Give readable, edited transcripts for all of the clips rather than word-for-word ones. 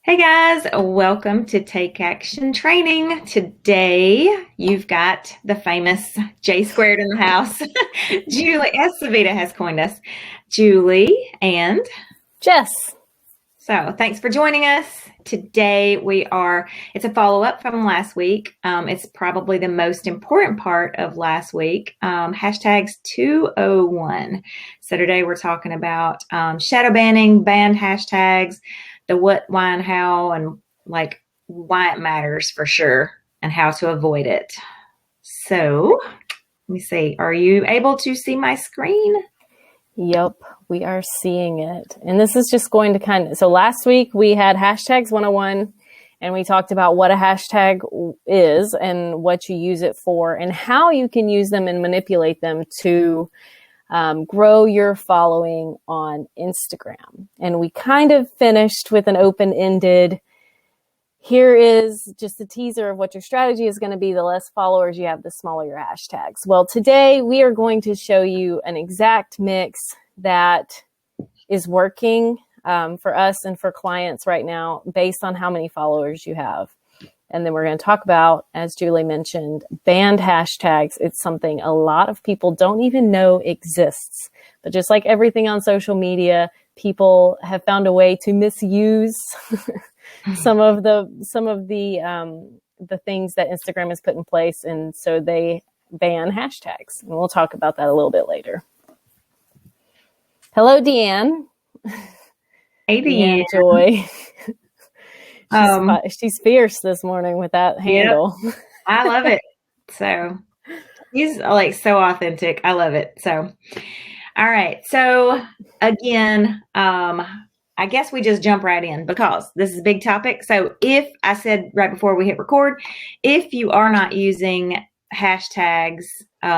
Hey guys, welcome to Take Action Training. Today you've got the famous J squared in the house. Julie, as Savita has coined us, Julie and Jess. so thanks for joining us. Today it's a follow-up from last week. It's probably the most important part of last week. Hashtags 201. So today we're talking about shadow banning, banned hashtags, the what, why, and how, and like why it matters for sure, and how to avoid it. So let me see. Are you able to see my screen? Yep, we are seeing it. And this is just going to so last week we had hashtags 101 and we talked about what a hashtag is and what you use it for and how you can use them and manipulate them to grow your following on Instagram. And we kind of finished with an open-ended, here is just a teaser of what your strategy is going to be. The less followers you have, the smaller your hashtags. Well, today we are going to show you an exact mix that is working for us and for clients right now based on how many followers you have. And then we're going to talk about, as Julie mentioned, banned hashtags. It's something a lot of people don't even know exists. But just like everything on social media, people have found a way to misuse some of the things that Instagram has put in place, and so they ban hashtags. And we'll talk about that a little bit later. Hello, Deanne. Hey, Deanne. Joy. She's fierce this morning with that handle. Yep. I love it. So he's like so authentic. I love it. So, all right. So again, I guess we just jump right in because this is a big topic. So if I said right before we hit record, if you are not using hashtags,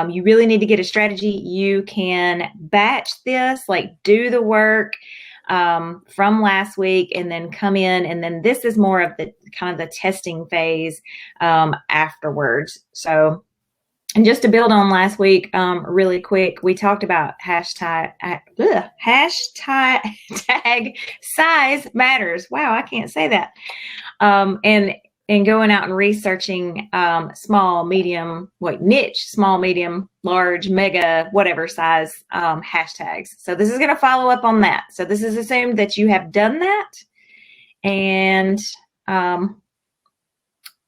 you really need to get a strategy. You can batch this, like do the work from last week and then come in. And then this is more of the kind of the testing phase afterwards. So, and just to build on last week, really quick, we talked about hashtag size matters. Wow, I can't say that. And going out and researching small, medium, niche, small, medium, large, mega, whatever size hashtags. So this is going to follow up on that. So this is assumed that you have done that, and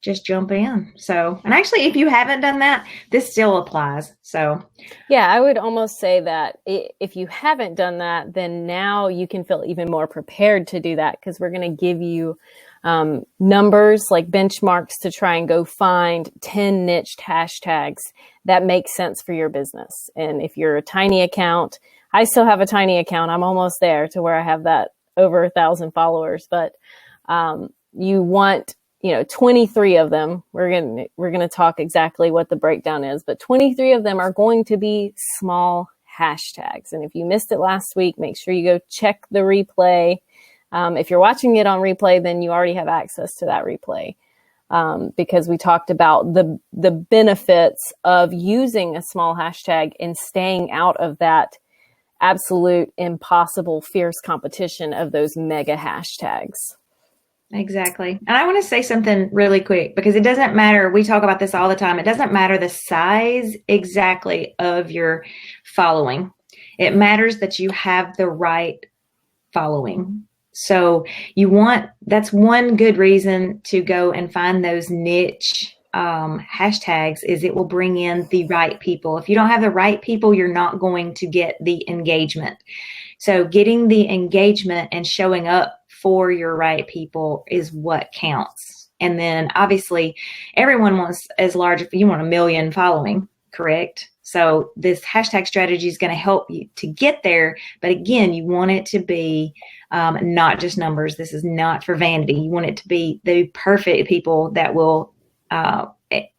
just jump in. So, and actually, if you haven't done that, this still applies. So, yeah, I would almost say that if you haven't done that, then now you can feel even more prepared to do that, because we're going to give you numbers, like benchmarks, to try and go find 10 niched hashtags that make sense for your business. And if you're a tiny account, I still have a tiny account. I'm almost there to where I have that over 1,000 followers, but you want 23 of them. We're going to talk exactly what the breakdown is, but 23 of them are going to be small hashtags. And if you missed it last week, make sure you go check the replay. If you're watching it on replay, then you already have access to that replay, because we talked about the benefits of using a small hashtag and staying out of that absolute impossible fierce competition of those mega hashtags. Exactly. And I want to say something really quick, because it doesn't matter. We talk about this all the time. It doesn't matter the size exactly of your following. It matters that you have the right following. So that's one good reason to go and find those niche hashtags, is it will bring in the right people. If you don't have the right people, you're not going to get the engagement. So getting the engagement and showing up for your right people is what counts. And then obviously everyone wants as large, if you want 1 million following, correct? So this hashtag strategy is going to help you to get there. But again, you want it to be not just numbers. This is not for vanity. You want it to be the perfect people that will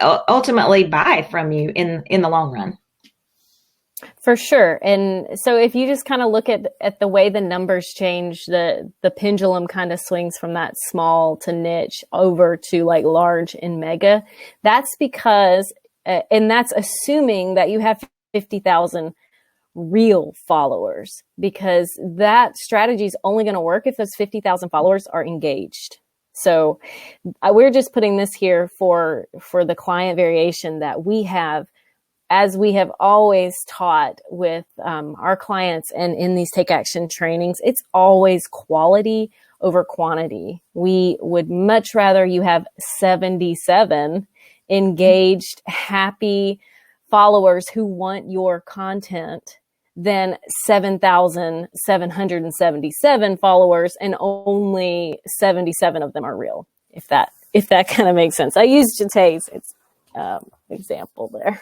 ultimately buy from you in the long run. For sure. And so if you just kind of look at the way the numbers change, the pendulum kind of swings from that small to niche over to like large and mega. That's because, and that's assuming that you have 50,000 real followers, because that strategy is only going to work if those 50,000 followers are engaged. So we're just putting this here for the client variation that we have, as we have always taught with our clients and in these Take Action trainings. It's always quality over quantity. We would much rather you have 77 engaged, happy followers who want your content than 7,777 followers and only 77 of them are real. If that kind of makes sense. I used Jatay's example there.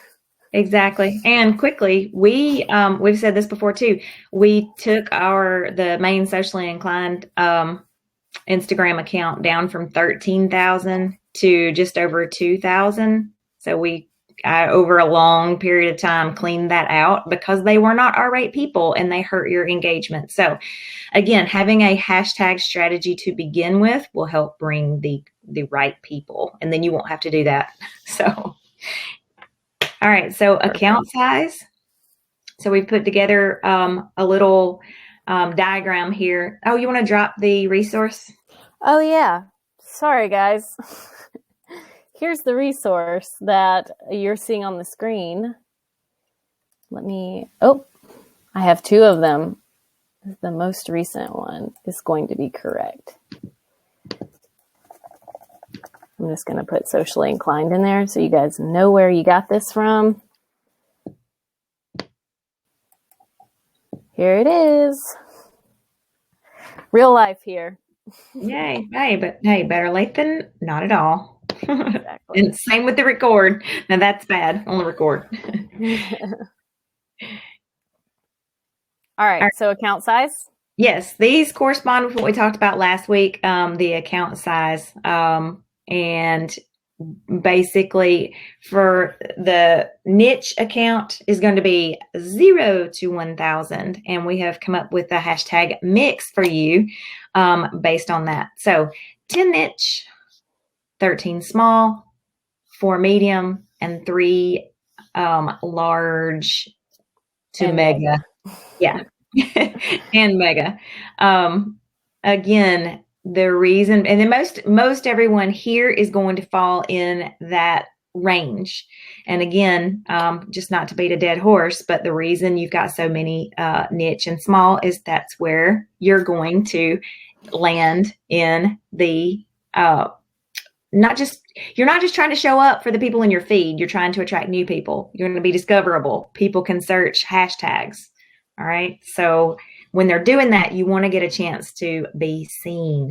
Exactly. And quickly, we've said this before too. We took the main socially inclined Instagram account down from 13,000 to just over 2,000. So we over a long period of time cleaned that out because they were not R-rate people and they hurt your engagement. So again, having a hashtag strategy to begin with will help bring the right people, and then you won't have to do that. So, all right. So account size. So we've put together a little diagram here. Oh, you want to drop the resource? Oh yeah. Sorry, guys. Here's the resource that you're seeing on the screen. I have two of them. The most recent one is going to be correct. I'm just going to put socially inclined in there so you guys know where you got this from. Here it is. Real life here. Yay. Hey, better late than not at all. Exactly. And same with the record. Now that's bad on the record. All right. So account size? Yes, these correspond with what we talked about last week, the account size. And basically for the niche account is going to be 0 to 1,000. And we have come up with a hashtag mix for you based on that. So 10 niche, 13 small, 4 medium, and 3 large to mega. Yeah. And mega. Again, the reason, and then most everyone here is going to fall in that range. And again, just not to beat a dead horse, but the reason you've got so many niche and small is that's where you're going to land in the you're not just trying to show up for the people in your feed. You're trying to attract new people. You're going to be discoverable. People can search hashtags. All right. So when they're doing that, you want to get a chance to be seen.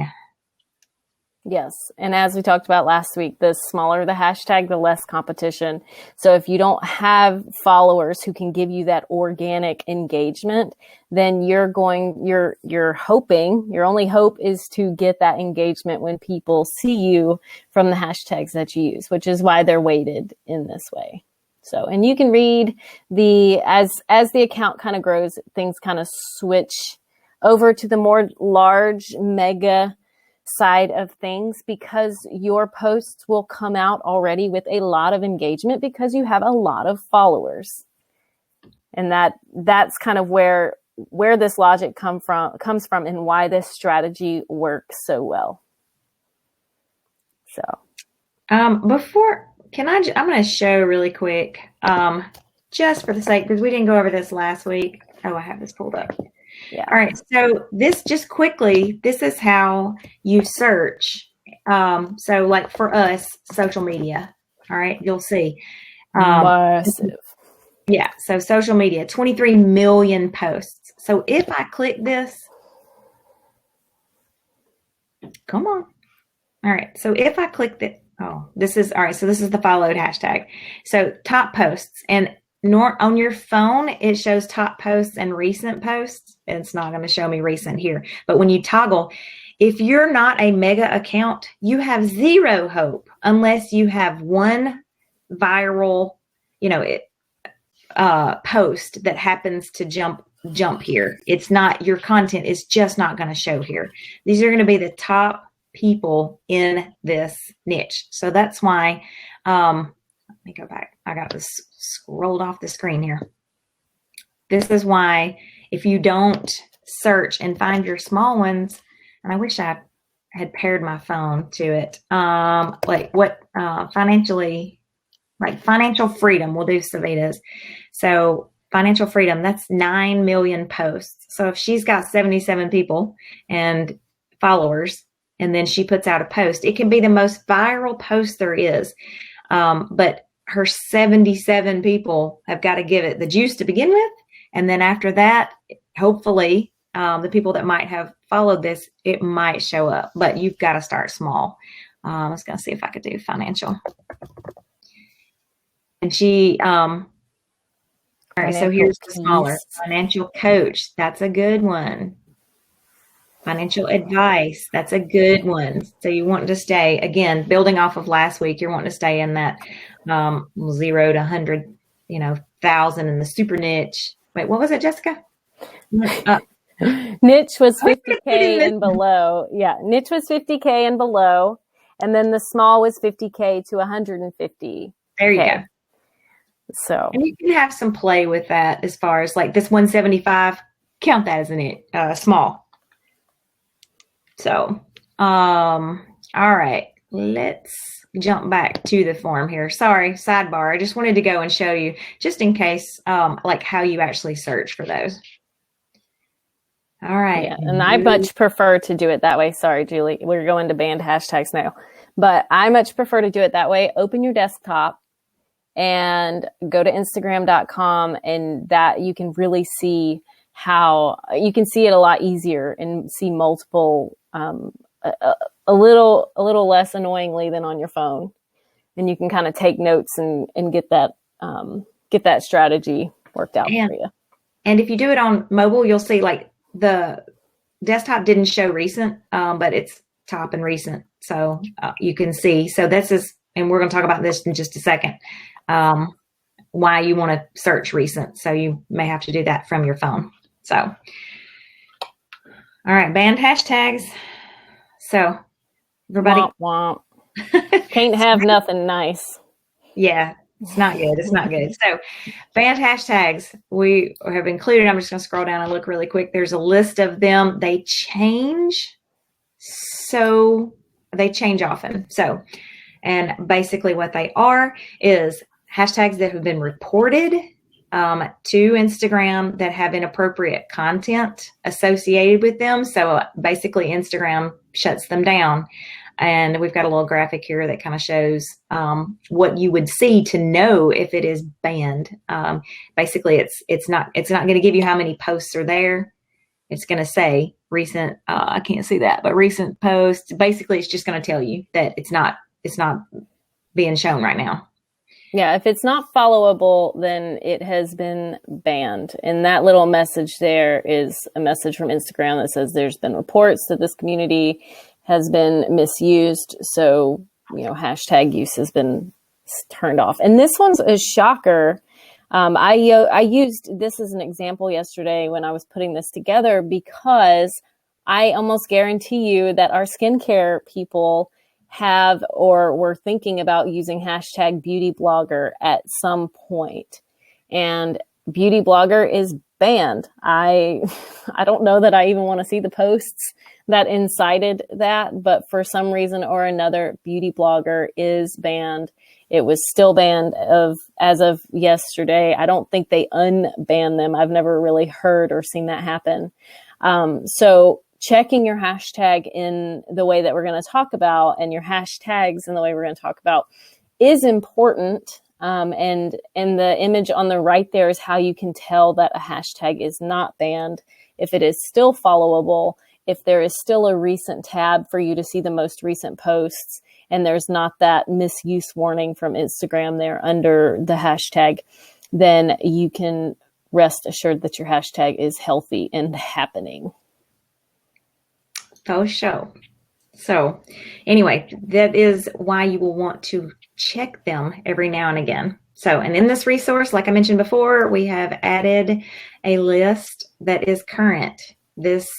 Yes. And as we talked about last week, the smaller the hashtag, the less competition. So if you don't have followers who can give you that organic engagement, then your only hope is to get that engagement when people see you from the hashtags that you use, which is why they're weighted in this way. So, and you can read as the account kind of grows, things kind of switch over to the more large mega side of things, because your posts will come out already with a lot of engagement because you have a lot of followers. And that's kind of where this logic comes from and why this strategy works so well. So, I'm going to show really quick, just for the sake, because we didn't go over this last week. Oh, I have this pulled up. Yeah. All right. So this is how you search. So like for us, social media. All right. You'll see. Massive. Yeah. So social media, 23 million posts. So if I click this, come on. All right. So if I click the, this is the followed hashtag. So top posts, and on your phone, it shows top posts and recent posts. It's not going to show me recent here, but when you toggle, if you're not a mega account, you have zero hope unless you have one viral, post that happens to jump here. It's not, your content is just not going to show here. These are going to be the top people in this niche. So that's why, let me go back. I got this scrolled off the screen here. This is why if you don't search and find your small ones, and I wish I had paired my phone to it. Like what financially, like financial freedom. We'll do Savita's. So financial freedom, that's 9 million posts. So if she's got 77 people and followers, and then she puts out a post, it can be the most viral post there is. But her 77 people have got to give it the juice to begin with. And then after that, hopefully, the people that might have followed this, it might show up, but you've got to start small. I was going to see if I could do financial. And she, all right, so here's the smaller financial coach. That's a good one. Financial advice. That's a good one. So you want to stay, again, building off of last week, you're wanting to stay in that 0 to 100, 1,000 in the super niche. Wait, what was it, Jessica? Niche was 50K and below. Yeah, niche was 50K and below. And then the small was 50K to 150. There you go. So, and you can have some play with that as far as like this 175, count that as a small. So, all right, let's jump back to the form here. Sorry, sidebar. I just wanted to go and show you just in case, like how you actually search for those. All right. Yeah, and I much prefer to do it that way. Sorry, Julie, we're going to banned hashtags now, but I much prefer to do it that way. Open your desktop and go to Instagram.com, and that you can really see how you can see it a lot easier and see multiple, a little less annoyingly than on your phone. And you can kind of take notes and get that strategy worked out for you. And if you do it on mobile, you'll see like the desktop didn't show recent, but it's top and recent. So you can see, so this is, and we're going to talk about this in just a second, why you want to search recent. So you may have to do that from your phone. So, all right, banned hashtags. So everybody womp, womp. Can't have nothing nice. Yeah, it's not good. It's not good. So banned hashtags we have included. I'm just going to scroll down and look really quick. There's a list of them. They change. So they change often. So, and basically what they are is hashtags that have been reported to Instagram that have inappropriate content associated with them. So basically Instagram shuts them down. And we've got a little graphic here that kind of shows what you would see to know if it is banned. Basically, it's not going to give you how many posts are there. It's going to say recent. I can't see that, but recent posts. Basically, it's just going to tell you that it's not being shown right now. Yeah, if it's not followable, then it has been banned. And that little message there is a message from Instagram that says there's been reports that this community has been misused. So, hashtag use has been turned off. And this one's a shocker. I used this as an example yesterday when I was putting this together, because I almost guarantee you that our skincare people have or were thinking about using hashtag beauty blogger at some point. And beauty blogger is banned. I don't know that I even want to see the posts that incited that, but for some reason or another, beauty blogger is banned. It was still banned as of yesterday. I don't think they unbanned them. I've never really heard or seen that happen. So checking your hashtag in the way that we're going to talk about, and your hashtags in the way we're going to talk about, is important. And the image on the right there is how you can tell that a hashtag is not banned. If it is still followable, if there is still a recent tab for you to see the most recent posts, and there's not that misuse warning from Instagram there under the hashtag, then you can rest assured that your hashtag is healthy and happening. For sure. So anyway, that is why you will want to check them every now and again. So, and in this resource, like I mentioned before, we have added a list that is current. This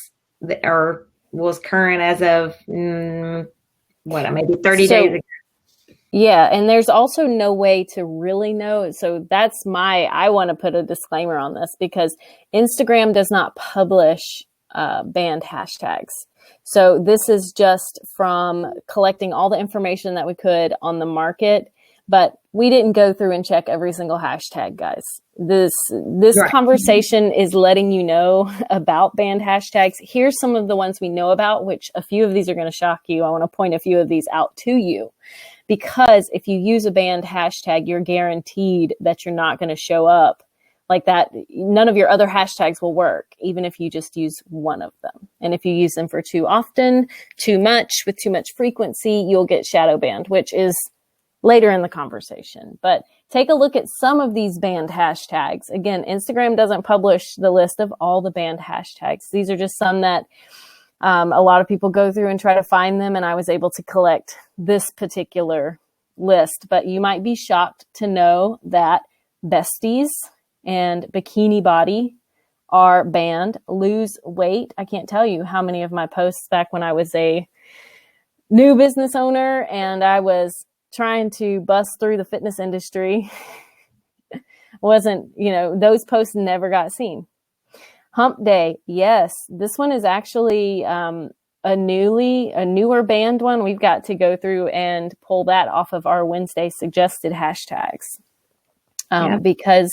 was current as of maybe 30 days ago. Yeah, and there's also no way to really know. So I want to put a disclaimer on this, because Instagram does not publish banned hashtags. So this is just from collecting all the information that we could on the market, but we didn't go through and check every single hashtag, guys. This Right. conversation is letting you know about banned hashtags. Here's some of the ones we know about, which a few of these are going to shock you. I want to point a few of these out to you, because if you use a banned hashtag, you're guaranteed that you're not going to show up like that. None of your other hashtags will work, even if you just use one of them. And if you use them for too often, too much, with too much frequency, you'll get shadow banned, which is later in the conversation. But take a look at some of these banned hashtags. Again, Instagram doesn't publish the list of all the banned hashtags. These are just some that a lot of people go through and try to find them, and I was able to collect this particular list. But you might be shocked to know that besties and bikini body are banned. Lose weight. I can't tell you how many of my posts back when I was a new business owner and I was trying to bust through the fitness industry wasn't, those posts never got seen. Hump day. Yes. This one is actually a newer banned one. We've got to go through and pull that off of our Wednesday suggested hashtags. Because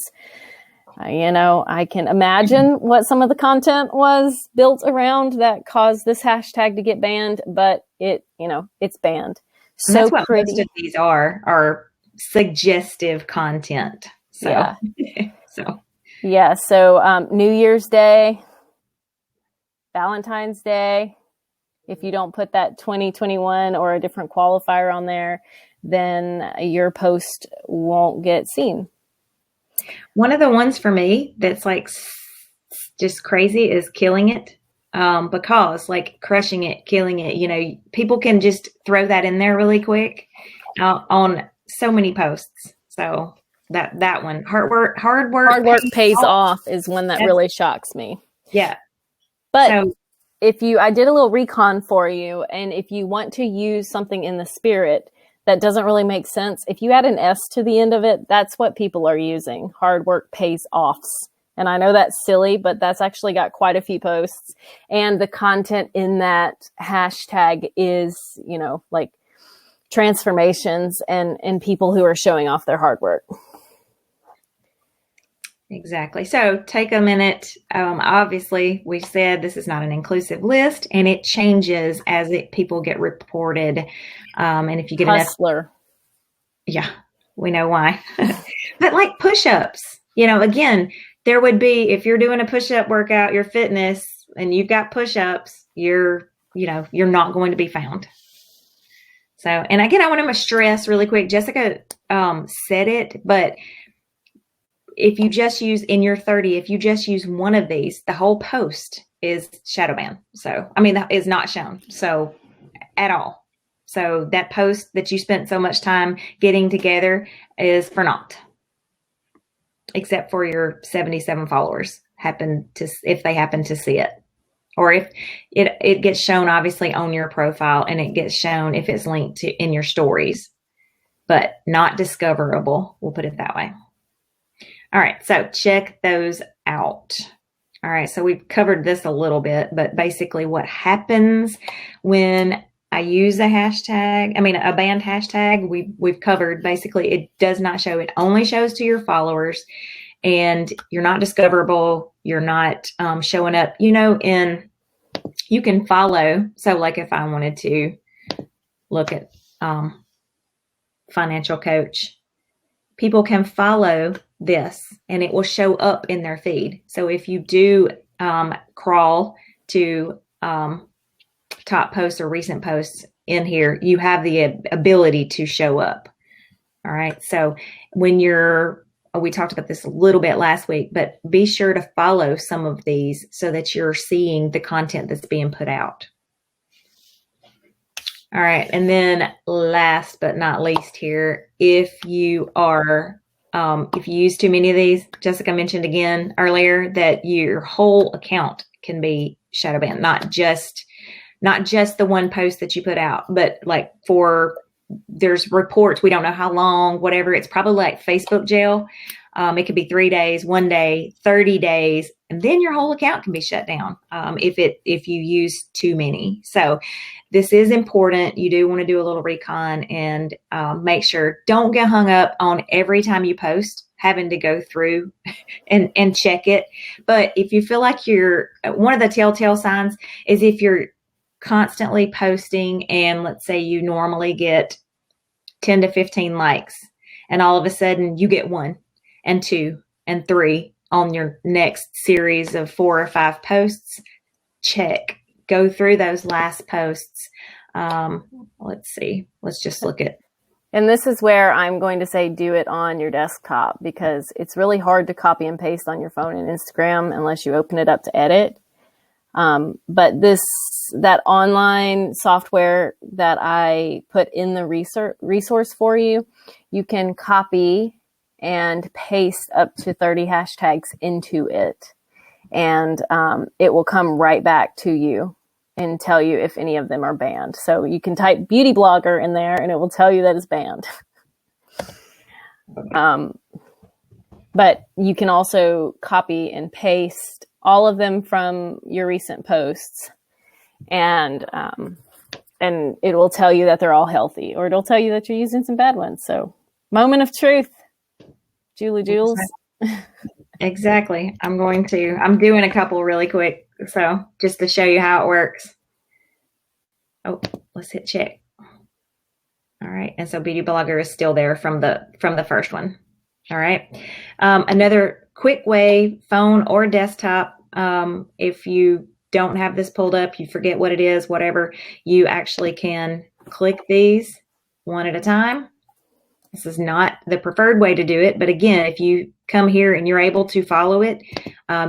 I can imagine what some of the content was built around that caused this hashtag to get banned, but it's banned. So that's what pretty. Most of these are suggestive content. So, yeah. So New Year's Day, Valentine's Day, if you don't put that 2021 or a different qualifier on there, then your post won't get seen. One of the ones for me that's like just crazy is killing it. Because like crushing it, killing it, people can just throw that in there really quick on so many posts. So that one, hard work pays off is one that really shocks me. Yeah. But I did a little recon for you, and if you want to use something in the spirit that doesn't really make sense, if you add an S to the end of it, that's what people are using. Hard work pays offs. And I know that's silly, but that's actually got quite a few posts. And the content in that hashtag is, like transformations and people who are showing off their hard work. Exactly. So take a minute. Obviously, we said this is not an inclusive list, and it changes as people get reported. And if you get Hustler. Yeah, we know why. But like push-ups, again, there would be, if you're doing a push-up workout, your fitness, and you've got push-ups, you're not going to be found. So, and again, I want to stress really quick, Jessica said it, but if you just use if you just use one of these, the whole post is shadow banned. So, that is not shown. So at all. So that post that you spent so much time getting together is for naught. Except for your 77 followers if they happen to see it, or if it gets shown obviously on your profile, and it gets shown if it's linked to in your stories, but not discoverable. We'll put it that way. All right. So check those out. All right. So we've covered this a little bit, but basically what happens when I use a hashtag, a banned hashtag, we've covered. Basically, it does not show. It only shows to your followers, and you're not discoverable. You're not showing up, you can follow. So like if I wanted to look at financial coach, people can follow this and it will show up in their feed. So if you do crawl to top posts or recent posts in here, you have the ability to show up. All right. So when we talked about this a little bit last week, but be sure to follow some of these so that you're seeing the content that's being put out. All right. And then last but not least here, if you use too many of these, Jessica mentioned again earlier that your whole account can be shadow banned, not just the one post that you put out, but like there's reports, we don't know how long, whatever. It's probably like Facebook jail. It could be 3 days, 1 day, 30 days, and then your whole account can be shut down if you use too many. So this is important. You do want to do a little recon and make sure, don't get hung up on every time you post having to go through and check it. But if you feel like one of the telltale signs is if you're constantly posting and let's say you normally get 10 to 15 likes and all of a sudden you get 1 and 2 and 3 on your next series of 4 or 5 posts, check. Go through those last posts. Let's see. Let's just look at. And this is where I'm going to say do it on your desktop, because it's really hard to copy and paste on your phone and Instagram unless you open it up to edit. But that online software that I put in the resource for you, you can copy and paste up to 30 hashtags into it. And it will come right back to you and tell you if any of them are banned. So you can type beauty blogger in there and it will tell you that it's banned. But you can also copy and paste all of them from your recent posts, and it will tell you that they're all healthy, or it'll tell you that you're using some bad ones. So moment of truth, Julie Jules. Exactly. I'm doing a couple really quick. So just to show you how it works. Oh, let's hit check. All right. And so Beauty Blogger is still there from the first one. All right. Another quick way, phone or desktop. If you don't have this pulled up, you forget what it is, whatever, you actually can click these one at a time. This is not the preferred way to do it. But again, if you come here and you're able to follow it,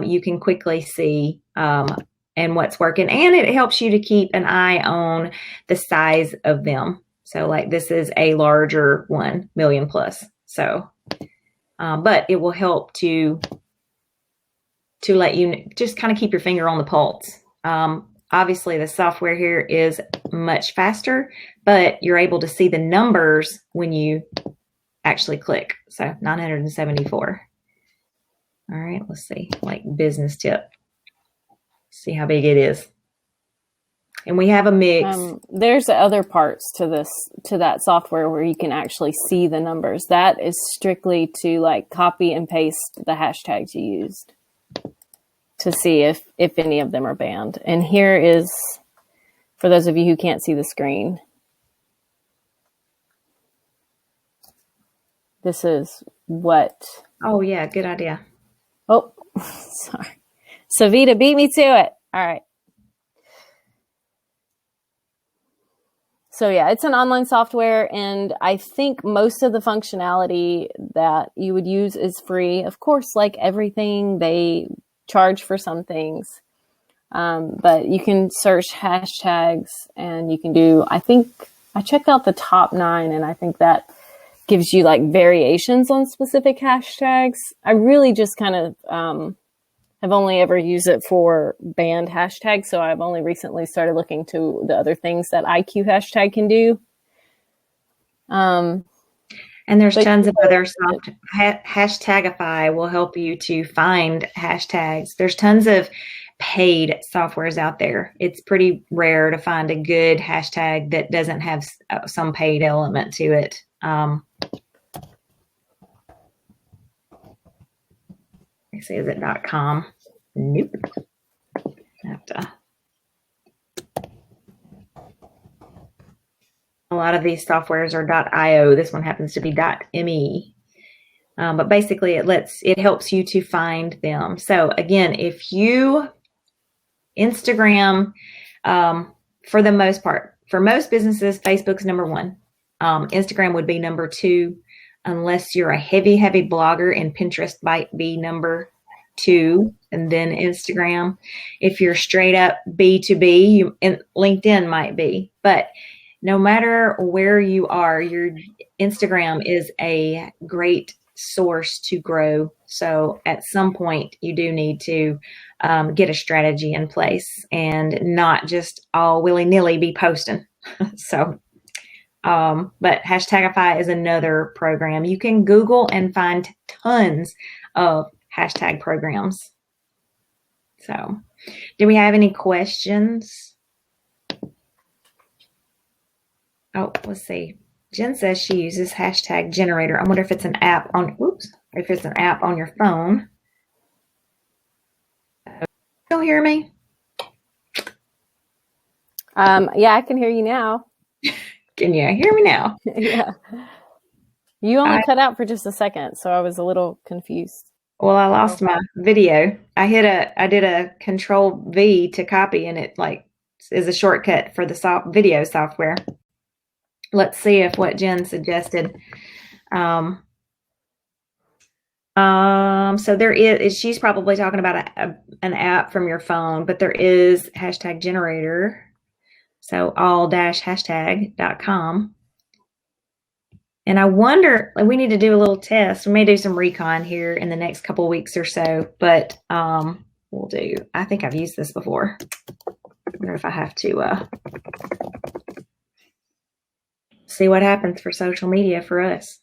you can quickly see and what's working. And it helps you to keep an eye on the size of them. So like this is a larger 1 million plus. So, but it will help to let you just kind of keep your finger on the pulse. Obviously, the software here is much faster, but you're able to see the numbers when you actually click. So 974. All right, let's see, like business tip. See how big it is. And we have a mix. There's other parts to that software where you can actually see the numbers. That is strictly to like copy and paste the hashtags you used to see if any of them are banned. And here is, for those of you who can't see the screen, this is what. Oh yeah, good idea. Oh, sorry. Savita beat me to it. All right. So yeah, it's an online software, and I think most of the functionality that you would use is free. Of course, like everything, they charge for some things. But you can search hashtags, and you can do, I think I checked out the top 9, and I think that gives you like variations on specific hashtags. I really just kind of have only ever used it for banned hashtags. So I've only recently started looking to the other things that IQ hashtag can do. And there's tons of other Hashtagify will help you to find hashtags. There's tons of paid softwares out there. It's pretty rare to find a good hashtag that doesn't have some paid element to it. Let's see, is it .com? Nope. A lot of these softwares are .io. This one happens to be .me. But basically it helps you to find them. So again, if you Instagram, for the most part, for most businesses, Facebook's number 1. Instagram would be number 2, unless you're a heavy blogger, and Pinterest might be number 2, and then Instagram. If you're straight up B2B, LinkedIn might be. But no matter where you are, your Instagram is a great source to grow. So at some point, you do need to get a strategy in place and not just all willy-nilly be posting. So But Hashtagify is another program. You can Google and find tons of hashtag programs. So, do we have any questions? Oh, let's see. Jen says she uses hashtag generator. I wonder if it's an app on, if it's an app on your phone. Still hear me? Yeah, I can hear you now. Can you hear me now? Yeah. You only cut out for just a second, so I was a little confused. Well, I lost my video. I did a Control V to copy, and it like is a shortcut for the video software. Let's see if what Jen suggested. So there is, she's probably talking about an app from your phone, but there is hashtag generator. So all-hashtag.com. And I wonder, we need to do a little test. We may do some recon here in the next couple of weeks or so, but we'll do, I think I've used this before. I wonder if I have to see what happens for social media for us.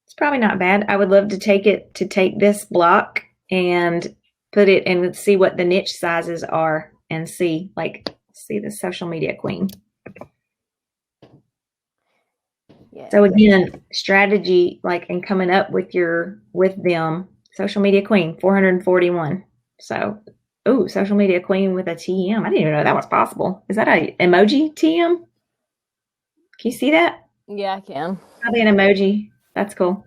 It's probably not bad. I would love to take this block and put it and see what the niche sizes are and see the social media queen. Yeah. So again, strategy, and coming up with them, social media queen, 441. So, social media queen with a TM. I didn't even know that was possible. Is that a emoji TM? Can you see that? Yeah, I can. Probably an emoji. That's cool.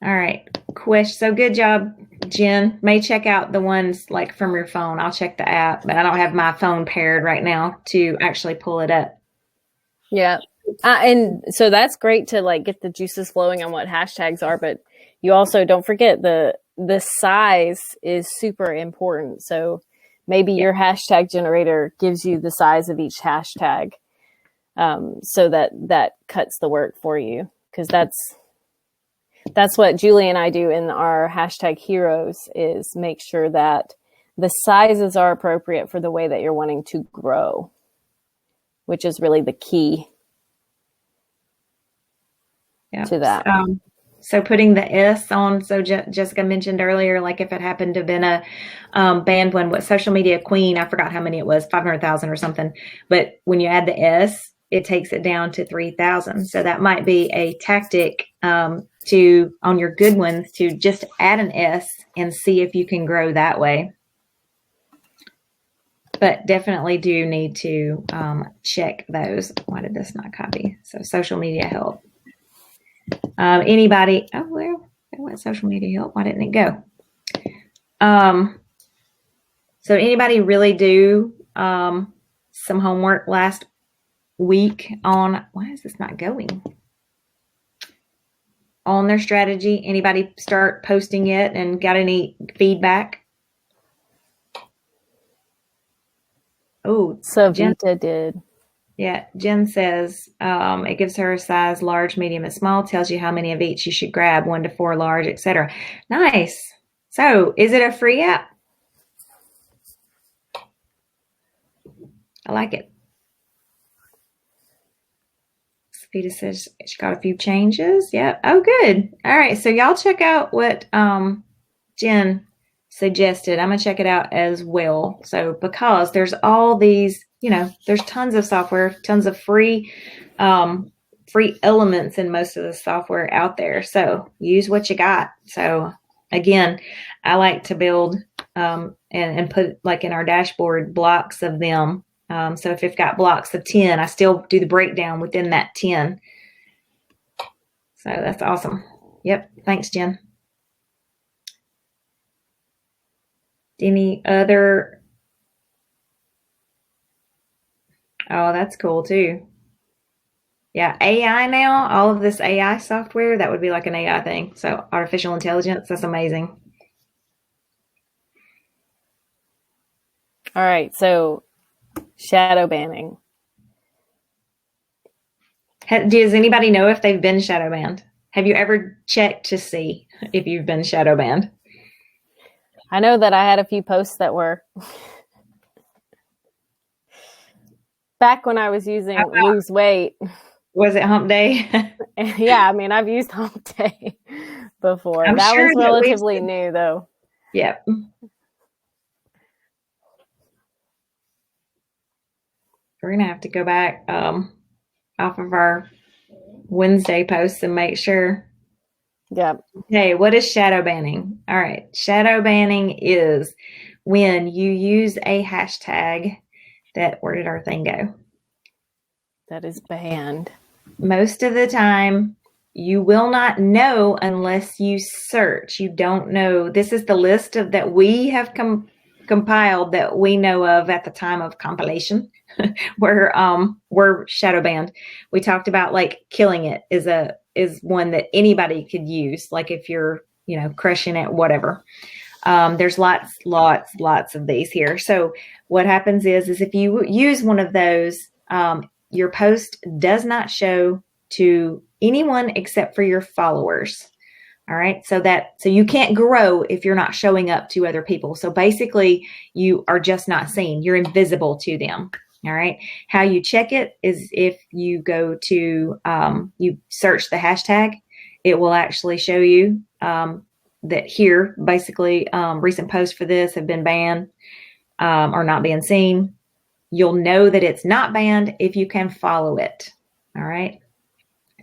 All right. So good job, Jen. May check out the ones from your phone. I'll check the app, but I don't have my phone paired right now to actually pull it up. Yeah. And so that's great to get the juices flowing on what hashtags are, but you also don't forget the size is super important. So maybe your hashtag generator gives you the size of each hashtag. So that cuts the work for you, because that's what Julie and I do in our hashtag heroes, is make sure that the sizes are appropriate for the way that you're wanting to grow, which is really the key to that. So putting the S on, so Jessica mentioned earlier, if it happened to have been a band one, what social media queen, I forgot how many it was, 500,000 or something. But when you add the S, it takes it down to 3,000. So that might be a tactic on your good ones to just add an S and see if you can grow that way. But definitely do need to check those. Why did this not copy? So social media help. Anybody? Oh, well, it went social media help. Why didn't it go? So anybody really do some homework last week on, why is this not going? On their strategy? Anybody start posting it and got any feedback? Oh, so Vita did. Yeah, Jen says it gives her a size large, medium, and small, tells you how many of each you should grab, 1 to 4 large, etc. Nice. So is it a free app? I like it. Vita says she got a few changes. Yeah. Oh, good. All right. So y'all check out what Jen suggested. I'm going to check it out as well. So because there's all these, there's tons of software, tons of free elements in most of the software out there. So use what you got. So again, I like to build and put in our dashboard blocks of them. So if you've got blocks of 10, I still do the breakdown within that 10. So that's awesome. Yep. Thanks, Jen. Any other? Oh, that's cool too. Yeah. AI now, all of this AI software, that would be like an AI thing. So artificial intelligence, that's amazing. All right. So shadow banning. Does anybody know if they've been shadow banned? Have you ever checked to see if you've been shadow banned? I know that I had a few posts that were back when I was using Lose Weight. Was it hump day? Yeah, I mean, I've used Hump Day before. I'm That sure was relatively new, though. Yep. We're going to have to go back off of our Wednesday posts and make sure. Yep. Okay, what is shadow banning? All right, shadow banning is when you use a hashtag that, where did our thing go? That is banned. Most of the time, you will not know unless you search. You don't know. This is the list of that we have compiled that we know of at the time of compilation. where we're shadow banned. We talked about like killing it is one that anybody could use. Like if you're, crushing it, whatever. There's lots of these here. So what happens is if you use one of those, your post does not show to anyone except for your followers. All right. So you can't grow if you're not showing up to other people. So basically you are just not seen. You're invisible to them. All right. How you check it is if you go to, you search the hashtag, it will actually show you that here, basically, recent posts for this have been banned or not being seen. You'll know that it's not banned if you can follow it. All right.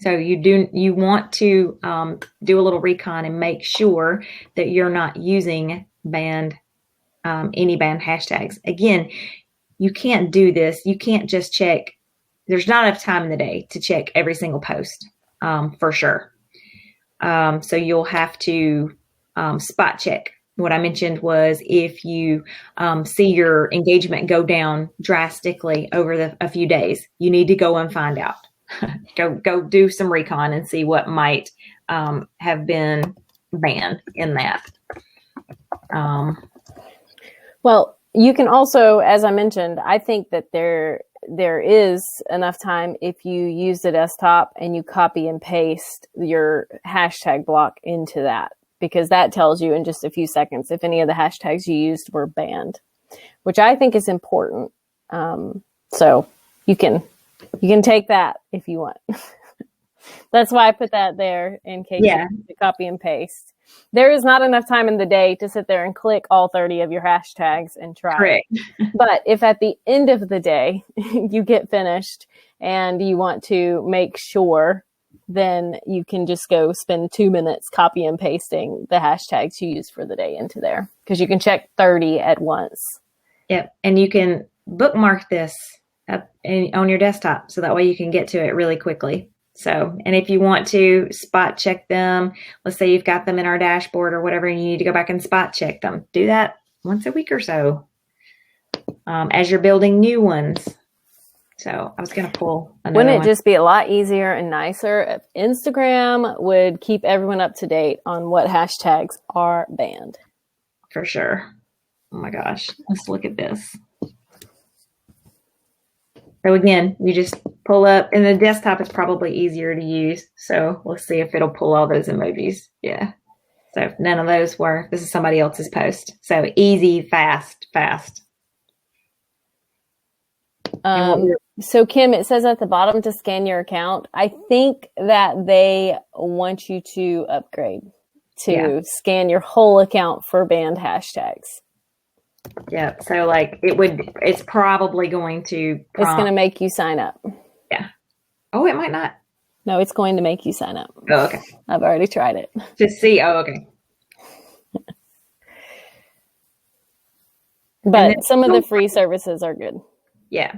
So you want to do a little recon and make sure that you're not using any banned hashtags. Again, you can't do this. You can't just check. There's not enough time in the day to check every single post for sure. So you'll have to spot check. What I mentioned was if you see your engagement go down drastically over a few days, you need to go and find out. Go do some recon and see what might have been banned in that. Well, you can also, as I mentioned, I think that there is enough time if you use the desktop and you copy and paste your hashtag block into that, because that tells you in just a few seconds if any of the hashtags you used were banned, which I think is important. So you can take that if you want. That's why I put that there in case you need to copy and paste. There is not enough time in the day to sit there and click all 30 of your hashtags and try. Correct. But if at the end of the day you get finished and you want to make sure, then you can just go spend 2 minutes copy and pasting the hashtags you used for the day into there, because you can check 30 at once. Yep. And you can bookmark this up on your desktop so that way you can get to it really quickly. So, and if you want to spot check them, let's say you've got them in our dashboard or whatever, and you need to go back and spot check them, do that once a week or so as you're building new ones. So I was going to pull another Wouldn't it one. just be a lot easier and nicer if Instagram would keep everyone up to date on what hashtags are banned? For sure. Oh my gosh. Let's look at this. So again, you just pull up, and the desktop is probably easier to use. So let's see if it'll pull all those emojis. Yeah. So none of those were. This is somebody else's post. So easy, fast. So Kim, it says at the bottom to scan your account. I think that they want you to upgrade to scan your whole account for banned hashtags. Yeah. So like it's probably going to prompt. It's going to make you sign up. Yeah. Oh, it might not. No, it's going to make you sign up. Oh, okay. I've already tried it. To see. Oh, okay. But some of the free services are good. Yeah.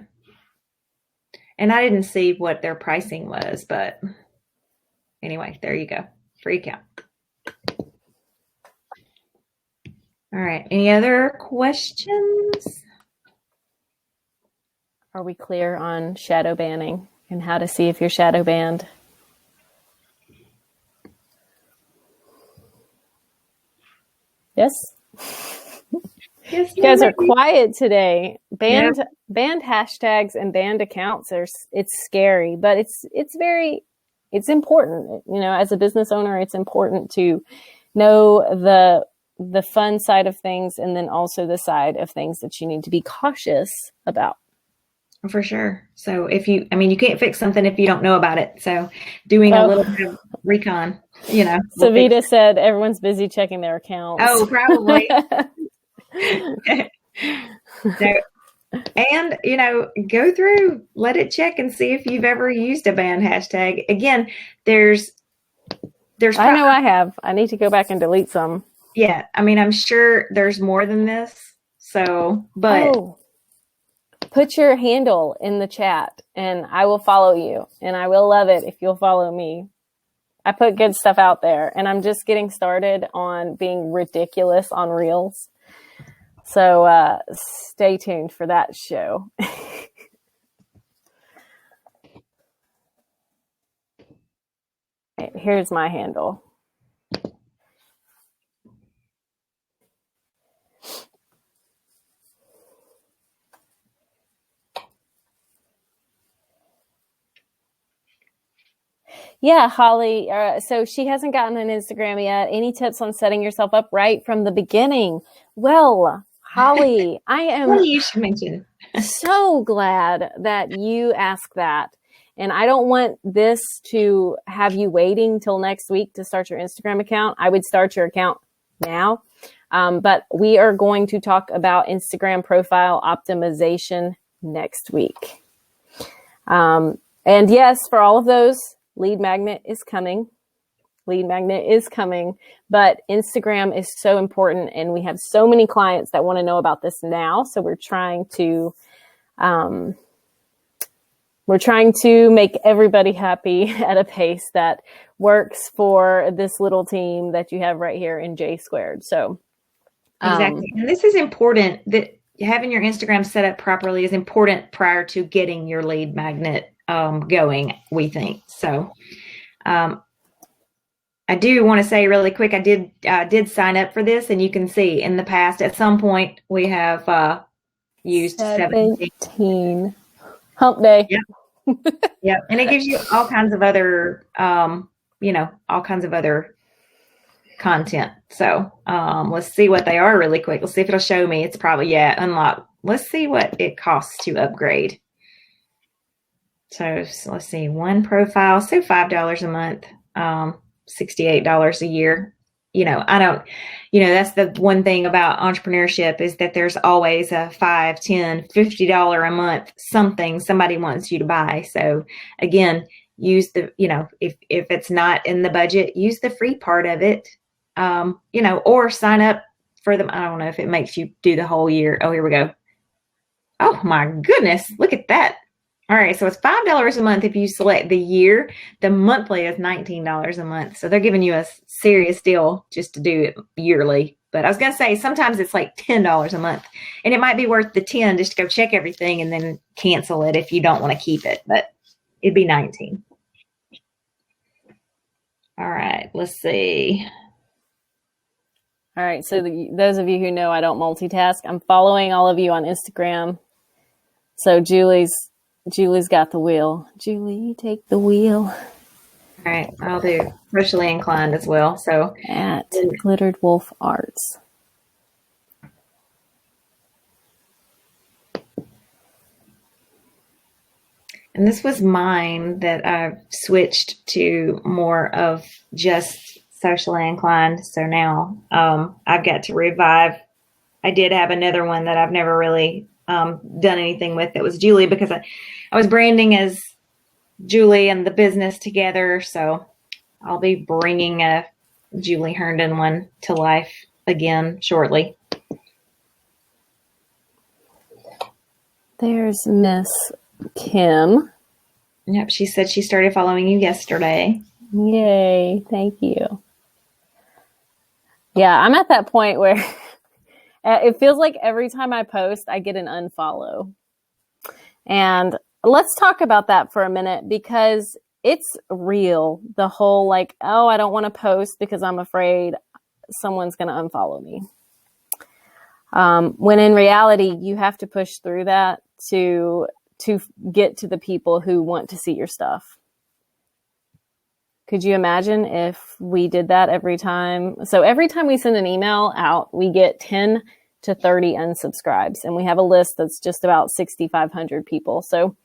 And I didn't see what their pricing was, but anyway, there you go. Free account. All right. Any other questions? Are we clear on shadow banning and how to see if you're shadow banned? Yes? Yes, you guys are quiet today. Banned hashtags and banned accounts it's scary, but it's very it's important, as a business owner, it's important to know the fun side of things, and then also the side of things that you need to be cautious about. For sure. So you can't fix something if you don't know about it. So doing a little bit of recon, Savita said everyone's busy checking their accounts. Oh, probably. So, and, go through, let it check and see if you've ever used a banned hashtag. Again, there's I know I have. I need to go back and delete some. Yeah. I mean, I'm sure there's more than this. So, but. Oh, put your handle in the chat and I will follow you, and I will love it if you'll follow me. I put good stuff out there, and I'm just getting started on being ridiculous on Reels. So stay tuned for that show. Here's my handle. Yeah, Holly. So she hasn't gotten an Instagram yet. Any tips on setting yourself up right from the beginning? Well, Holly, I am You should mention. so glad that you asked that. And I don't want this to have you waiting till next week to start your Instagram account. I would start your account now. But we are going to talk about Instagram profile optimization next week. And yes, for all of those, Lead Magnet is coming. Lead Magnet is coming, but Instagram is so important, and we have so many clients that want to know about this now. So we're trying to make everybody happy at a pace that works for this little team that you have right here in J Squared. So exactly, and this is important. That having your Instagram set up properly is important prior to getting your Lead Magnet going, we think. So I do want to say really quick, I did sign up for this, and you can see in the past at some point we have used 17 hump day. Yep. Yep. And it gives you all kinds of other all kinds of other content. So let's see what they are really quick. Let's see if it'll show me. It's probably unlock. Let's see what it costs to upgrade. So let's see, one profile, so $5 a month, $68 a year. That's the one thing about entrepreneurship is that there's always a $5, $10, $50 a month something somebody wants you to buy. So again, use the, if it's not in the budget, use the free part of it, or sign up for them. I don't know if it makes you do the whole year. Oh, here we go. Oh my goodness. Look at that. All right, so it's $5 a month if you select the year. The monthly is $19 a month. So they're giving you a serious deal just to do it yearly. But I was going to say, sometimes it's like $10 a month. And it might be worth the 10 just to go check everything and then cancel it if you don't want to keep it. But it'd be 19. All right, let's see. All right, so those of you who know I don't multitask, I'm following all of you on Instagram. So Julie's got the wheel. Julie, take the wheel. All right, I'll do Socially Inclined as well. So at Glittered Wolf Arts. And this was mine that I've switched to more of just Socially Inclined. So now I've got to revive. I did have another one that I've never really done anything with. That was Julie, because I was branding as Julie and the business together. So I'll be bringing a Julie Herndon one to life again shortly. There's Miss Kim. Yep, she said she started following you yesterday. Yay, thank you. Yeah, I'm at that point where it feels like every time I post, I get an unfollow. And let's talk about that for a minute, because it's real. The whole I don't want to post because I'm afraid someone's going to unfollow me. When in reality, you have to push through that to get to the people who want to see your stuff. Could you imagine if we did that every time? So every time we send an email out, we get 10 to 30 unsubscribes, and we have a list that's just about 6,500 people. So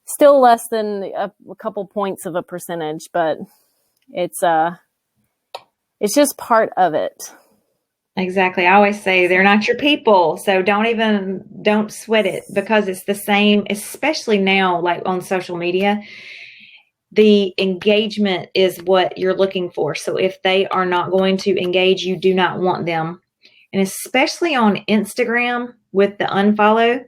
still less than a couple points of a percentage, but it's just part of it. Exactly. I always say they're not your people. So don't sweat it, because it's the same, especially now, like on social media. The engagement is what you're looking for. So if they are not going to engage, you do not want them. And especially on Instagram with the unfollow,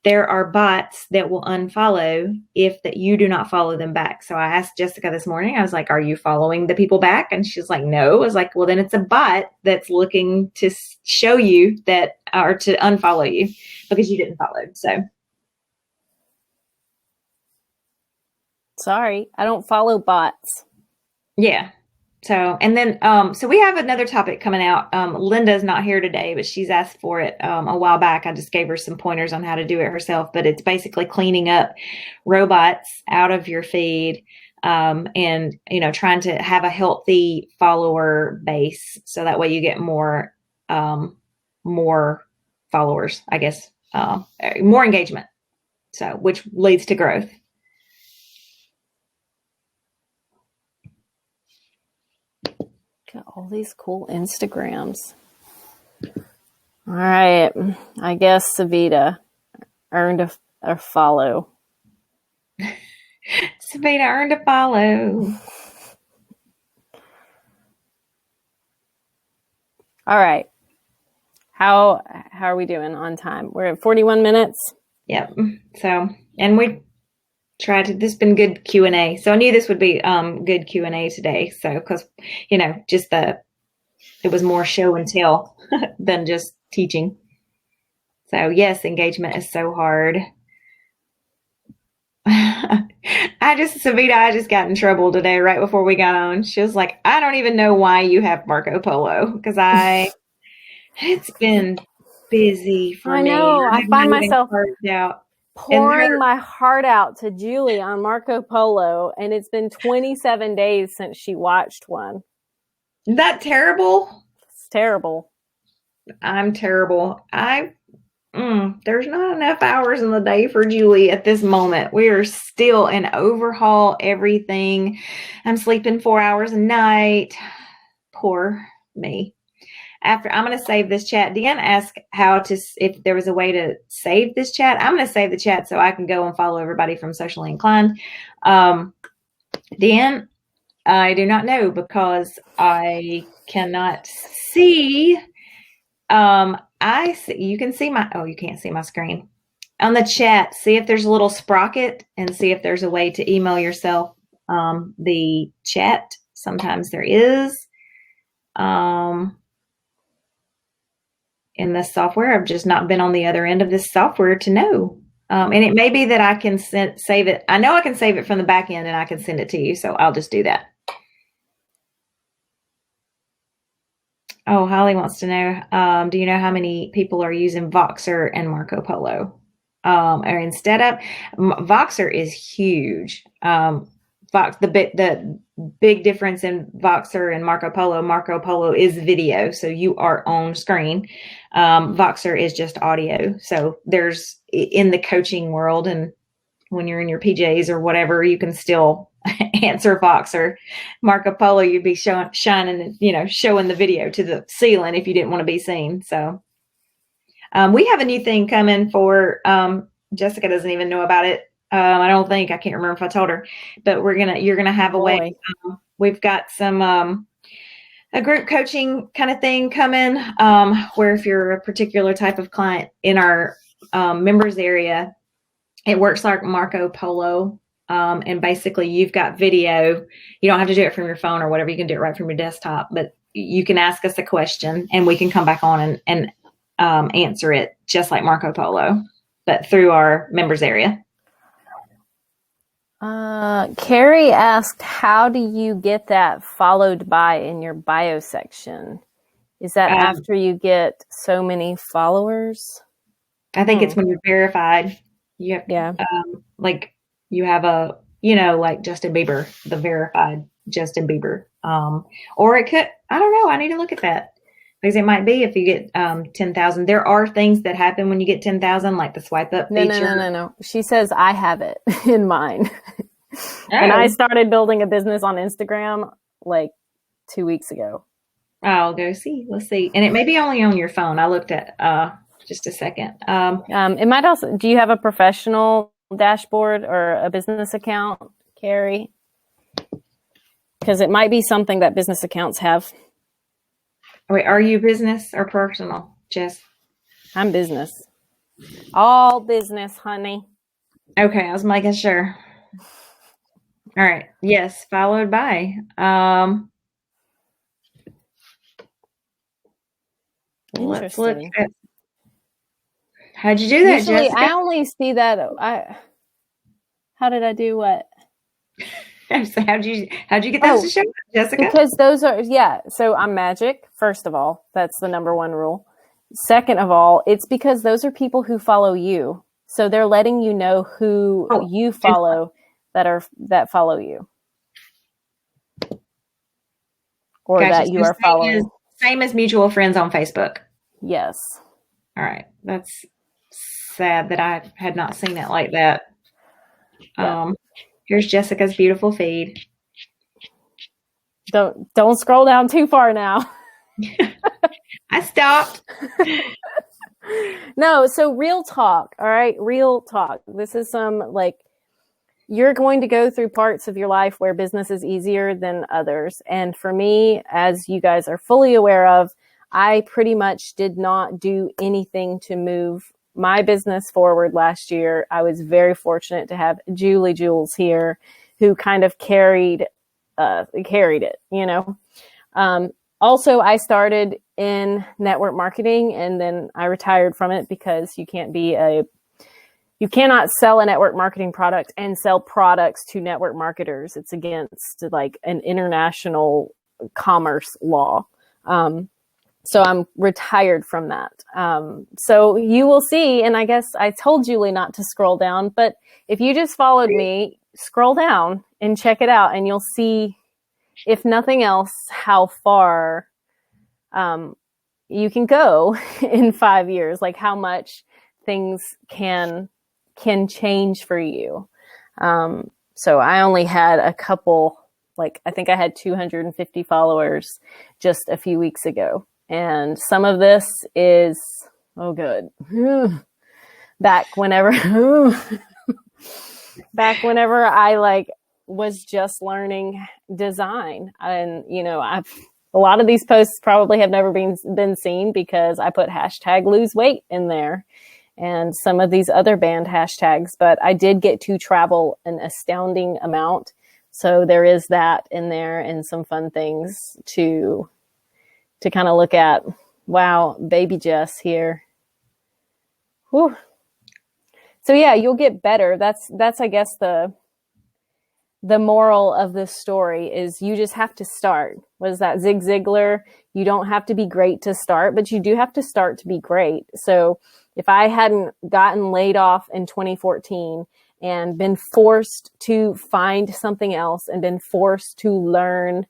there are bots that will unfollow if that you do not follow them back. So I asked Jessica this morning, I was like, are you following the people back? And she's like, no. I was like, well, then it's a bot that's looking to show you that, or to unfollow you because you didn't follow. So sorry, I don't follow bots. Yeah. So, and then, so we have another topic coming out. Linda's not here today, but she's asked for it a while back. I just gave her some pointers on how to do it herself, but it's basically cleaning up robots out of your feed, and, trying to have a healthy follower base. So that way you get more followers, I guess, more engagement. So, which leads to growth. Got all these cool Instagrams. All right. I guess Savita earned a follow. Savita earned a follow. All right. How are we doing on time? We're at 41 minutes. Yep. So, and we tried to, this has been good Q&A. So I knew this would be good Q&A today. So, because, just it was more show and tell than just teaching. So yes, engagement is so hard. I just got in trouble today right before we got on. She was like, I don't even know why you have Marco Polo, because it's been busy for me. I know. I find myself out. Pouring my heart out to Julie on Marco Polo, and it's been 27 days since she watched one. Isn't that terrible? It's terrible. I'm terrible. There's not enough hours in the day for Julie at this moment. We are still in overhaul everything. I'm sleeping 4 hours a night. Poor me. I'm going to save this chat. Deanne asked if there was a way to save this chat. I'm going to save the chat so I can go and follow everybody from Socially Inclined. Deanne, I do not know because I cannot see. You can see you can't see my screen. On the chat, see if there's a little sprocket and see if there's a way to email yourself the chat. Sometimes there is. In this software, I've just not been on the other end of this software to know. And it may be that I can save it. I know I can save it from the back end and I can send it to you. So I'll just do that. Oh, Holly wants to know, do you know how many people are using Voxer and Marco Polo? Or instead of Voxer is huge. The big difference in Voxer and Marco Polo is video. So you are on screen. Voxer is just audio. So there's in the coaching world, and when you're in your PJs or whatever, you can still answer Voxer. Marco Polo, you'd be showing the video to the ceiling if you didn't want to be seen. So we have a new thing coming for, Jessica doesn't even know about it. I don't think, I can't remember if I told her, but you're going to have a way. We've got some, a group coaching kind of thing coming, where if you're a particular type of client in our, members area, it works like Marco Polo. And basically you've got video. You don't have to do it from your phone or whatever. You can do it right from your desktop, but you can ask us a question and we can come back on and answer it just like Marco Polo, but through our members area. Carrie asked, how do you get that followed by in your bio section? Is that after you get so many followers? I think it's when you're verified. You have, like you have like Justin Bieber, the verified Justin Bieber. Or it could, I don't know. I need to look at that because it might be if you get 10,000. There are things that happen when you get 10,000, like the swipe up feature. No. She says I have it in mind. Oh. And I started building a business on Instagram like 2 weeks ago. I'll go see. Let's see. And it may be only on your phone. I looked at just a second. It might also, do you have a professional dashboard or a business account, Carrie? Because it might be something that business accounts have. Wait, are you business or personal, Jess? I'm business. All business, honey. Okay, I was making sure. All right. Yes, followed by. Let's look at. How'd you do that, Usually, Jessica? I only see that. How did I do what? So how'd you get those to show up, Jessica? Because those are, so I'm magic, first of all. That's the number one rule. Second of all, it's because those are people who follow you. So they're letting you know who you follow that follow you. Or Gotcha. that you are following. Same as mutual friends on Facebook. Yes. All right. That's sad that I had not seen it like that. Yeah. Here's Jessica's beautiful feed. Don't scroll down too far now. I stopped. No, so real talk, all right? Real talk. This is you're going to go through parts of your life where business is easier than others. And for me, as you guys are fully aware of, I pretty much did not do anything to move my business forward last year. I was very fortunate to have Julie Jules here who kind of carried it, you know. Also, I started in network marketing and then I retired from it because you cannot sell a network marketing product and sell products to network marketers. It's against like an international commerce law. So I'm retired from that. So you will see, and I guess I told Julie not to scroll down, but if you just followed me, scroll down and check it out and you'll see, if nothing else, how far you can go in 5 years, like how much things can change for you. So I only had a couple, I think I had 250 followers just a few weeks ago. And some of this is, good. Back whenever I was just learning design. And, a lot of these posts probably have never been seen because I put hashtag lose weight in there and some of these other banned hashtags, but I did get to travel an astounding amount. So there is that in there and some fun things to kind of look at. Wow, baby Jess here. Whew. So yeah, you'll get better. That's I guess the moral of this story is you just have to start. What is that? Zig Ziglar? You don't have to be great to start, but you do have to start to be great. So if I hadn't gotten laid off in 2014 and been forced to find something else and been forced to learn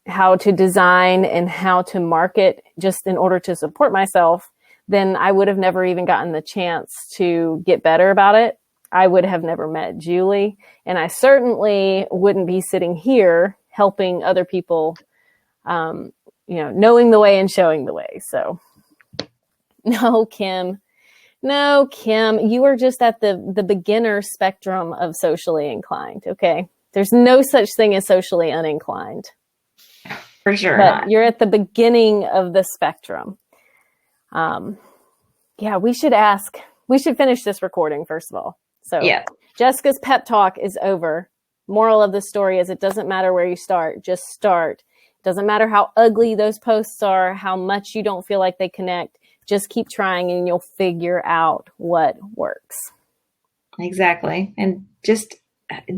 how to design and how to market just in order to support myself, then I would have never even gotten the chance to get better about it. I would have never met Julie, and I certainly wouldn't be sitting here helping other people, knowing the way and showing the way. So no, Kim, you are just at the beginner spectrum of socially inclined. Okay. There's no such thing as socially uninclined. For sure. But you're at the beginning of the spectrum. We should finish this recording first of all. So yeah. Jessica's pep talk is over. Moral of the story is it doesn't matter where you start, just start. It doesn't matter how ugly those posts are, how much you don't feel like they connect. Just keep trying and you'll figure out what works. Exactly. And just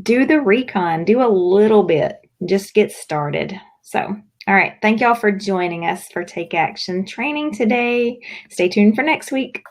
do the recon, do a little bit, just get started. So, all right. Thank y'all for joining us for Take Action training today. Stay tuned for next week.